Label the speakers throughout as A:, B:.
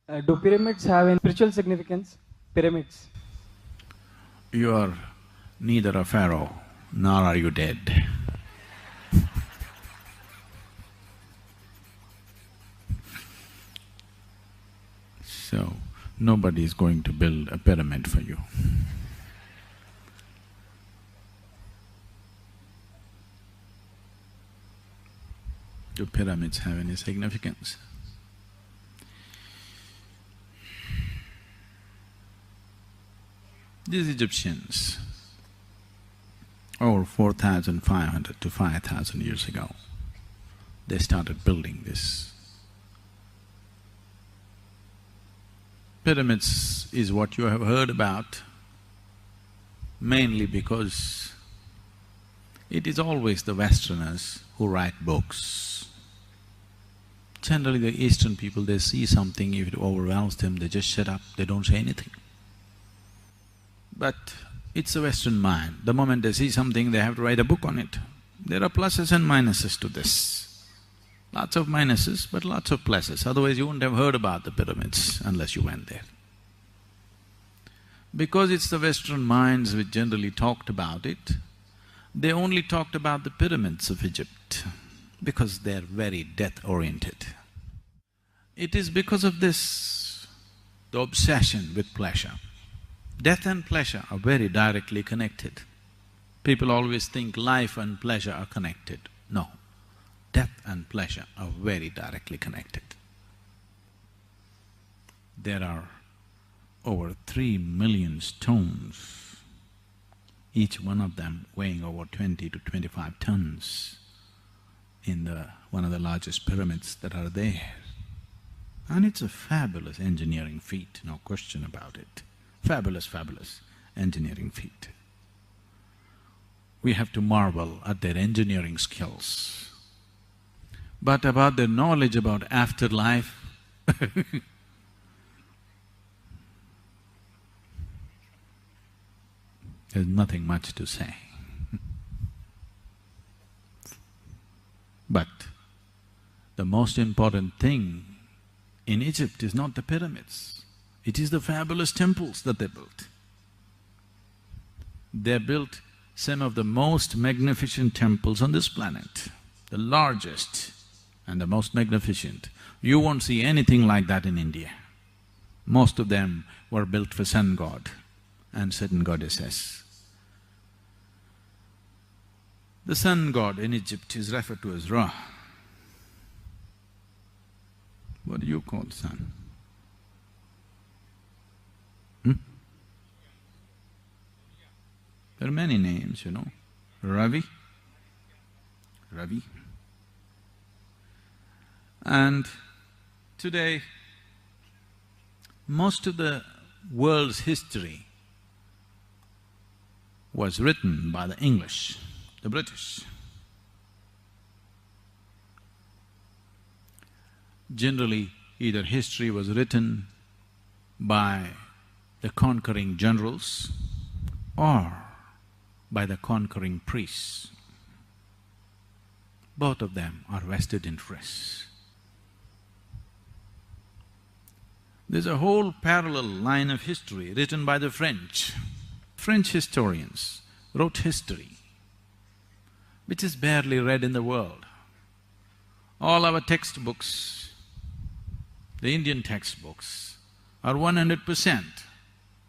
A: Do pyramids have any spiritual significance? Pyramids.
B: You are neither a pharaoh nor are you dead. So, nobody is going to build a pyramid for you. Do pyramids have any significance? These Egyptians, over 4,500 to 5,000 years ago, they started building this. Pyramids is what you have heard about mainly because it is always the Westerners who write books. Generally the Eastern people, they see something, if it overwhelms them, they just shut up, they don't say anything. But it's a Western mind, the moment they see something, they have to write a book on it. There are pluses and minuses to this. Lots of minuses, but lots of pluses, otherwise you wouldn't have heard about the pyramids unless you went there. Because it's the Western minds which generally talked about it, they only talked about the pyramids of Egypt because they're very death-oriented. It is because of this, the obsession with pleasure. Death and pleasure are very directly connected. People always think life and pleasure are connected. No, death and pleasure are very directly connected. There are over 3 million stones, each one of them weighing over 20 to 25 tons in one of the largest pyramids that are there. And it's a fabulous engineering feat, no question about it. Fabulous, fabulous engineering feat. We have to marvel at their engineering skills. But about their knowledge about afterlife, there's nothing much to say. But the most important thing in Egypt is not the pyramids, it is the fabulous temples that they built. They built some of the most magnificent temples on this planet, the largest and the most magnificent. You won't see anything like that in India. Most of them were built for sun god and certain goddesses. The sun god in Egypt is referred to as Ra. What do you call sun? There are many names, you know. Ravi. And today, most of the world's history was written by the English, the British. Generally, either history was written by the conquering generals or by the conquering priests. Both of them are vested interests. There's a whole parallel line of history written by the French. French historians wrote history which is barely read in the world. All our textbooks, the Indian textbooks, are 100%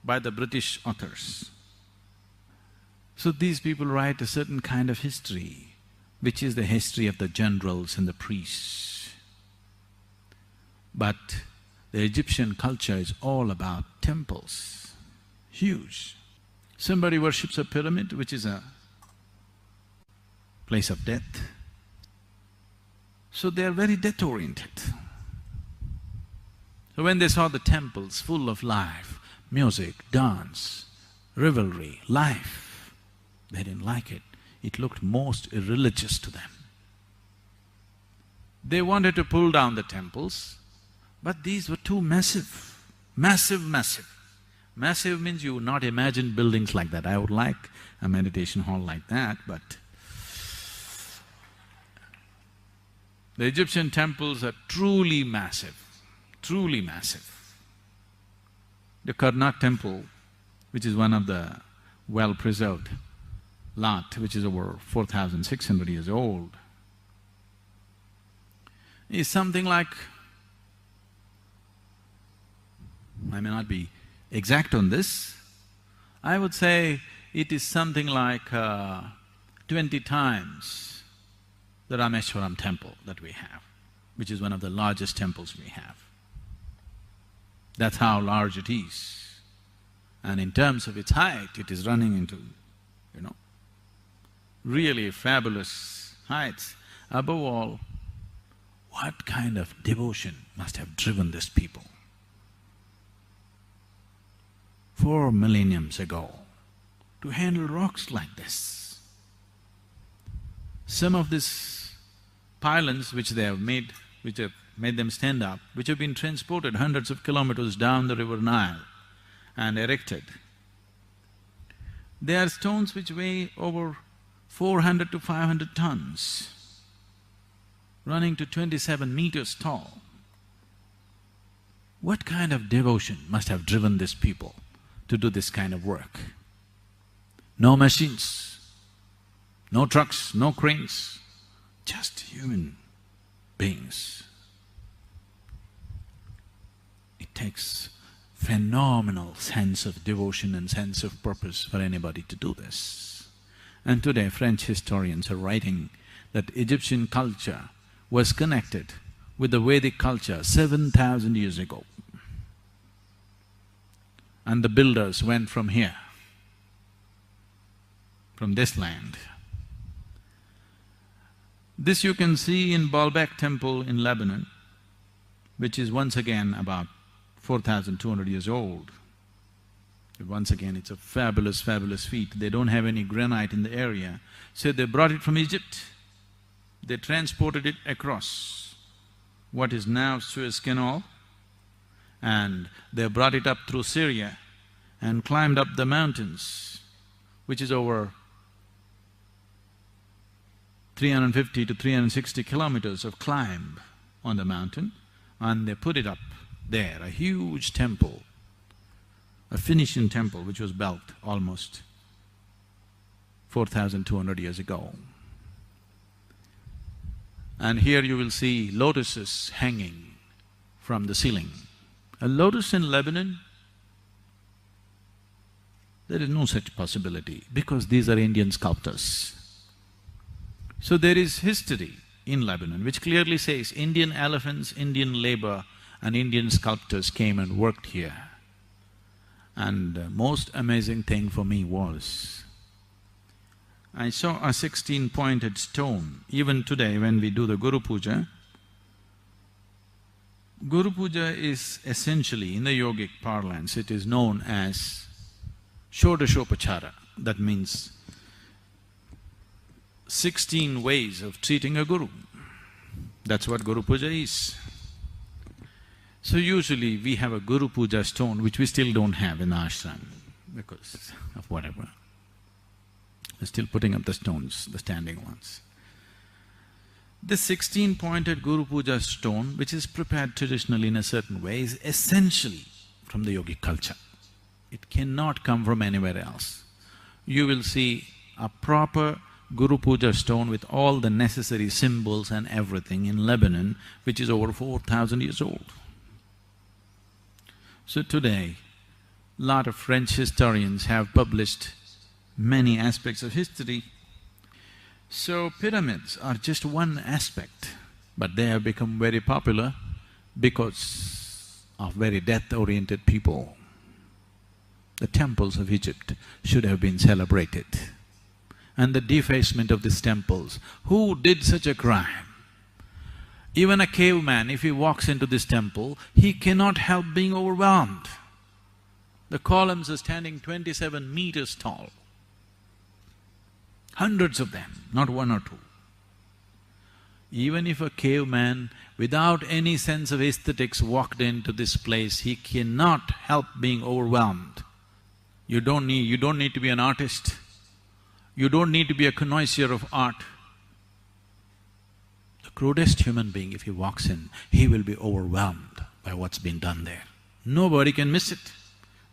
B: by the British authors. So these people write a certain kind of history, which is the history of the generals and the priests. But the Egyptian culture is all about temples, huge. Somebody worships a pyramid, which is a place of death. So they are very death-oriented. So when they saw the temples full of life, music, dance, revelry, life, they didn't like it. It looked most irreligious to them. They wanted to pull down the temples, but these were too massive, massive. Massive means you would not imagine buildings like that. I would like a meditation hall like that, but the Egyptian temples are truly massive, truly massive. The Karnak temple, which is one of the well-preserved lot, which is over 4,600 years old, is something like, I may not be exact on this, I would say it is something like 20 times the Rameshwaram temple that we have, which is one of the largest temples we have. That's how large it is. And in terms of its height, it is running into, really fabulous heights. Above all, what kind of devotion must have driven these people 4 millenniums ago to handle rocks like this? Some of these pylons which they have made, which have made them stand up, which have been transported hundreds of kilometers down the river Nile and erected, they are stones which weigh over 400 to 500 tons, running to 27 meters tall. What kind of devotion must have driven these people to do this kind of work? No machines, no trucks, no cranes, just human beings. It takes phenomenal sense of devotion and sense of purpose for anybody to do this. And today French historians are writing that Egyptian culture was connected with the Vedic culture 7,000 years ago. And the builders went from here, from this land. This you can see in Baalbek temple in Lebanon, which is once again about 4,200 years old. Once again, it's a fabulous, fabulous feat. They don't have any granite in the area, so they brought it from Egypt. They transported it across what is now Suez Canal, and they brought it up through Syria and climbed up the mountains, which is over 350 to 360 kilometers of climb on the mountain, and they put it up there, a huge temple, a Phoenician temple which was built almost 4,200 years ago. And here you will see lotuses hanging from the ceiling. A lotus in Lebanon, there is no such possibility because these are Indian sculptors. So there is history in Lebanon which clearly says Indian elephants, Indian labor and Indian sculptors came and worked here. And the most amazing thing for me was, I saw a 16-pointed stone. Even today when we do the Guru Puja is essentially, in the yogic parlance, it is known as Shodashopachara. That means 16 ways of treating a guru. That's what Guru Puja is. So usually we have a Guru Puja stone which we still don't have in the ashram because of whatever. We're still putting up the stones, the standing ones. This 16-pointed Guru Puja stone, which is prepared traditionally in a certain way, is essentially from the yogic culture. It cannot come from anywhere else. You will see a proper Guru Puja stone with all the necessary symbols and everything in Lebanon, which is over 4,000 years old. So today, lot of French historians have published many aspects of history. So pyramids are just one aspect, but they have become very popular because of very death-oriented people. The temples of Egypt should have been celebrated. And the defacement of these temples, who did such a crime? Even a caveman, if he walks into this temple, he cannot help being overwhelmed. The columns are standing 27 meters tall. Hundreds of them, not one or two. Even if a caveman, without any sense of aesthetics, walked into this place, he cannot help being overwhelmed. You don't need to be an artist. You don't need to be a connoisseur of art. The crudest human being, if he walks in, he will be overwhelmed by what's been done there. Nobody can miss it.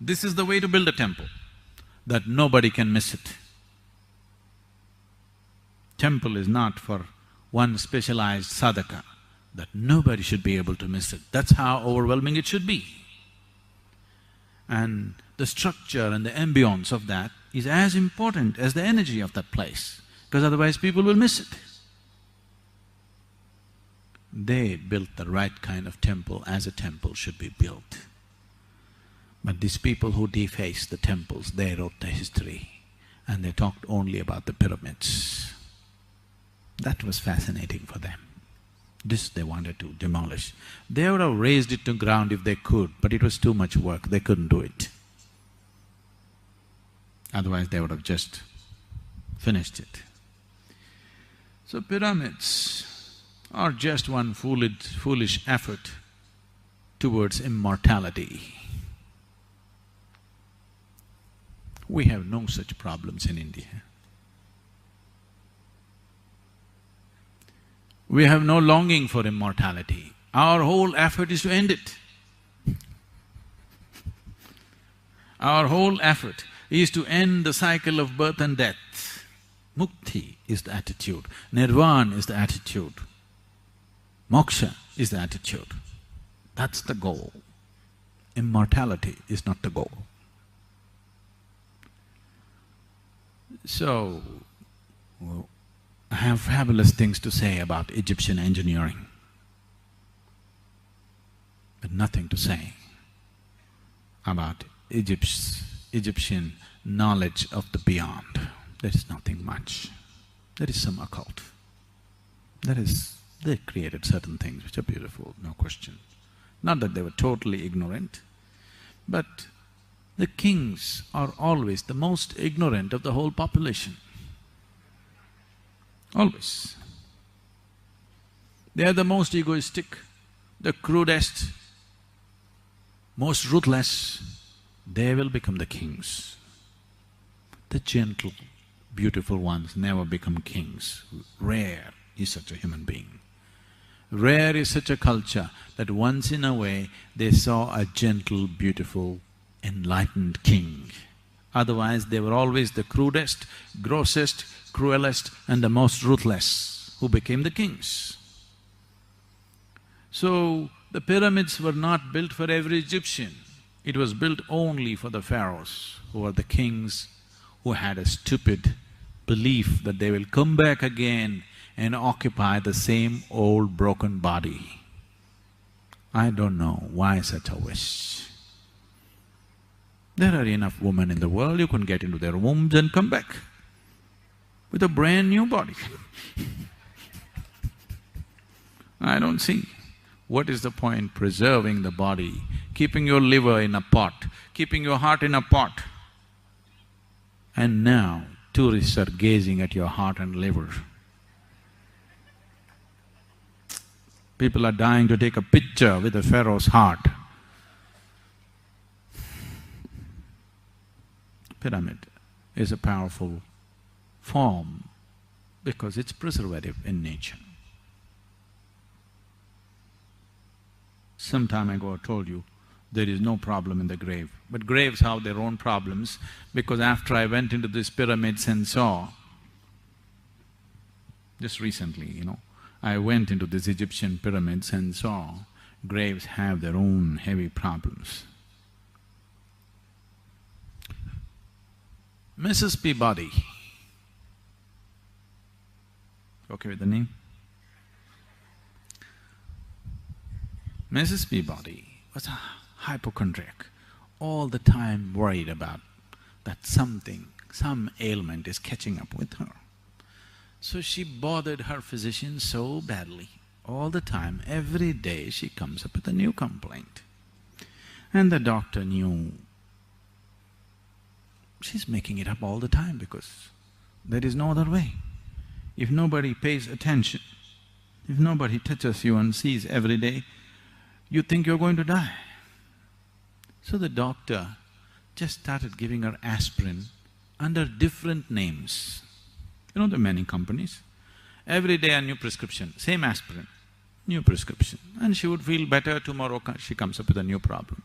B: This is the way to build a temple, that nobody can miss it. Temple is not for one specialized sadhaka, that nobody should be able to miss it. That's how overwhelming it should be. And the structure and the ambience of that is as important as the energy of that place, because otherwise people will miss it. They built the right kind of temple as a temple should be built. But these people who defaced the temples, they wrote the history and they talked only about the pyramids. That was fascinating for them. This they wanted to demolish. They would have razed it to ground if they could, but it was too much work, they couldn't do it. Otherwise they would have just finished it. So pyramids are just one foolish effort towards immortality. We have no such problems in India. We have no longing for immortality. Our whole effort is to end it. Our whole effort is to end the cycle of birth and death. Mukti is the attitude, nirvana is the attitude, moksha is the attitude. That's the goal. Immortality is not the goal. So, I have fabulous things to say about Egyptian engineering, but nothing to say about Egyptian knowledge of the beyond. There is nothing much. There is some occult. They created certain things which are beautiful, no question. Not that they were totally ignorant, but the kings are always the most ignorant of the whole population. Always. They are the most egoistic, the crudest, most ruthless. They will become the kings. The gentle, beautiful ones never become kings. Rare is such a human being. Rare is such a culture that once in a way they saw a gentle, beautiful, enlightened king. Otherwise they were always the crudest, grossest, cruelest and the most ruthless who became the kings. So, the pyramids were not built for every Egyptian. It was built only for the pharaohs, who were the kings, who had a stupid belief that they will come back again and occupy the same old broken body. I don't know why such a wish. There are enough women in the world, you can get into their wombs and come back with a brand new body. I don't see. What is the point preserving the body, keeping your liver in a pot, keeping your heart in a pot? And now tourists are gazing at your heart and liver. People are dying to take a picture with the pharaoh's heart. Pyramid is a powerful form because it's preservative in nature. Some time ago I told you, there is no problem in the grave. But graves have their own problems, because after I went into these pyramids and saw, just recently, I went into these Egyptian pyramids and saw graves have their own heavy problems. Mrs. Peabody, okay with the name? Mrs. Peabody was a hypochondriac, all the time worried about that something, some ailment is catching up with her. So she bothered her physician so badly, all the time, every day she comes up with a new complaint. And the doctor knew she's making it up all the time because there is no other way. If nobody pays attention, if nobody touches you and sees every day, you think you're going to die. So the doctor just started giving her aspirin under different names. There are many companies. Every day a new prescription, same aspirin, new prescription. And she would feel better, tomorrow she comes up with a new problem.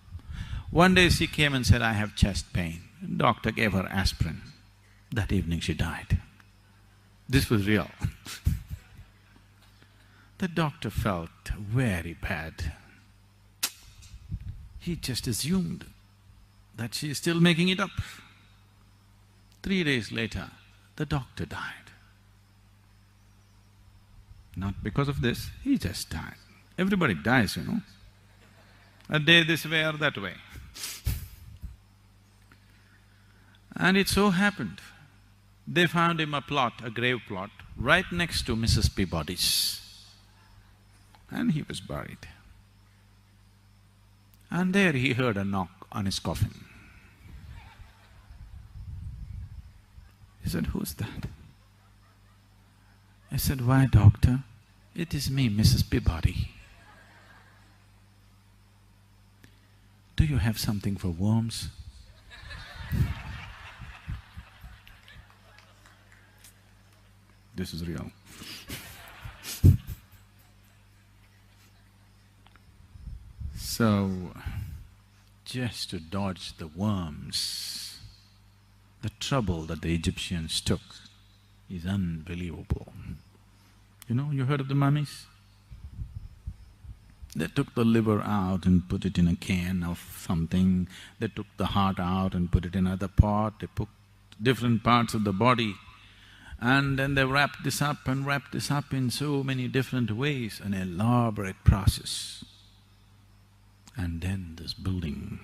B: One day she came and said, "I have chest pain." Doctor gave her aspirin. That evening she died. This was real. The doctor felt very bad. He just assumed that she is still making it up. 3 days later, the doctor died. Not because of this, he just died. Everybody dies, you know. A day this way or that way. And it so happened, they found him a plot, a grave plot, right next to Mrs. Peabody's. And he was buried. And there he heard a knock on his coffin. He said, "Who's that?" I said, "Why, doctor? It is me, Mrs. Peabody. Do you have something for worms?" This is real. So, just to dodge the worms, the trouble that the Egyptians took is unbelievable. You know, you heard of the mummies? They took the liver out and put it in a can of something, they took the heart out and put it in another pot, they put different parts of the body, and then they wrapped this up and wrapped this up in so many different ways, an elaborate process. And then this building